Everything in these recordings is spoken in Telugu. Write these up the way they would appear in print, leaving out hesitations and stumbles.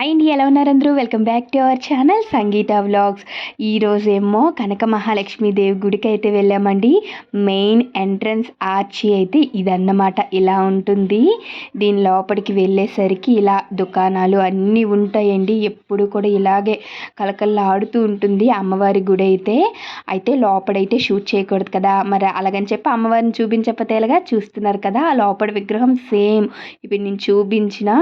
అండ్ ఎలా ఉన్నారు అందరూ? Welcome back to our channel Sangeetha vlogs. ఈరోజేమో కనక మహాలక్ష్మీదేవి గుడికి అయితే వెళ్ళామండి. మెయిన్ ఎంట్రన్స్ ఆర్చి అయితే ఇదన్నమాట, ఇలా ఉంటుంది. దీని లోపలికి వెళ్ళేసరికి ఇలా దుకాణాలు అన్నీ ఉంటాయండి. ఎప్పుడు కూడా ఇలాగే కలకల్లాడుతూ ఉంటుంది అమ్మవారి గుడి అయితే లోపడైతే షూట్ చేయకూడదు కదా, మరి అలాగని చెప్పి అమ్మవారిని చూపించకపోతే ఎలాగా, చూస్తున్నారు కదా ఆ లోపల విగ్రహం సేమ్ ఇప్పుడు నేను చూపించిన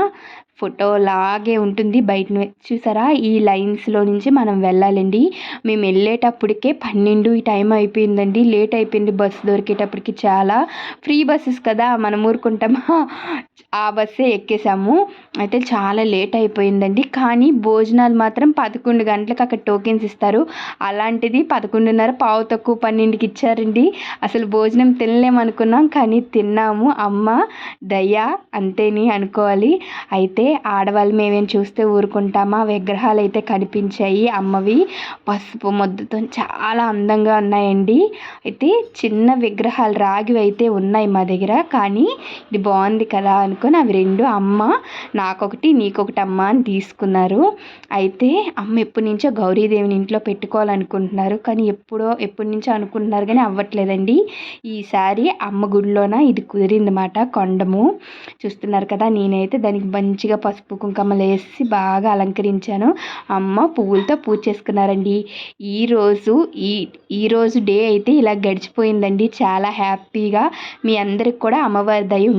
ఫోటో లాగే ఉంటుంది. బయట చూసారా, ఈ లైన్స్లో నుంచి మనం వెళ్ళాలండి. మేము వెళ్ళేటప్పటికే 12 ఈ టైం అయిపోయిందండి. లేట్ అయిపోయింది బస్సు దొరికేటప్పటికి. చాలా ఫ్రీ బస్సెస్ కదా, మనం ఊరుకుంటామా, ఆ బస్సే ఎక్కేసాము. అయితే చాలా లేట్ అయిపోయిందండి. కానీ భోజనాలు మాత్రం 11 గంటలకు అక్కడ టోకెన్స్ ఇస్తారు. అలాంటిది 11:30 పావు తక్కువ 12కి ఇచ్చారండి. అసలు భోజనం తినలేమనుకున్నాం, కానీ తిన్నాము. అమ్మ దయ అంతేని అనుకోవాలి. అయితే ఆడవాళ్ళు మేమేం చూస్తే ఊరుకుంటామా, విగ్రహాలు అయితే కనిపించాయి అమ్మవి. పసుపు ముద్దతో చాలా అందంగా ఉన్నాయండి. అయితే చిన్న విగ్రహాలు రాగివి అయితే ఉన్నాయి మా దగ్గర, కానీ ఇది బాగుంది కదా అనుకొని అవి రెండు అమ్మ నాకొకటి నీకొకటి అమ్మ అని తీసుకున్నారు. అయితే అమ్మ ఎప్పటి నుంచో గౌరీదేవిని ఇంట్లో పెట్టుకోవాలనుకుంటున్నారు, కానీ ఎప్పటి నుంచో అనుకుంటున్నారు కానీ అవ్వట్లేదండి. ఈసారి అమ్మ గుడిలోన ఇది కుదిరిందన్నమాట. కొండము చూస్తున్నారు కదా, నేనైతే దానికి మంచిగా పసుపు కుంకుమలు వేసి బాగా అలంకరించాను. అమ్మ పువ్వులతో పూజ చేసుకున్నారండి. ఈరోజు డే అయితే ఇలా గడిచిపోయిందండి చాలా హ్యాపీగా. మీ అందరికి కూడా అమ్మవారి దయ ఉండాలి.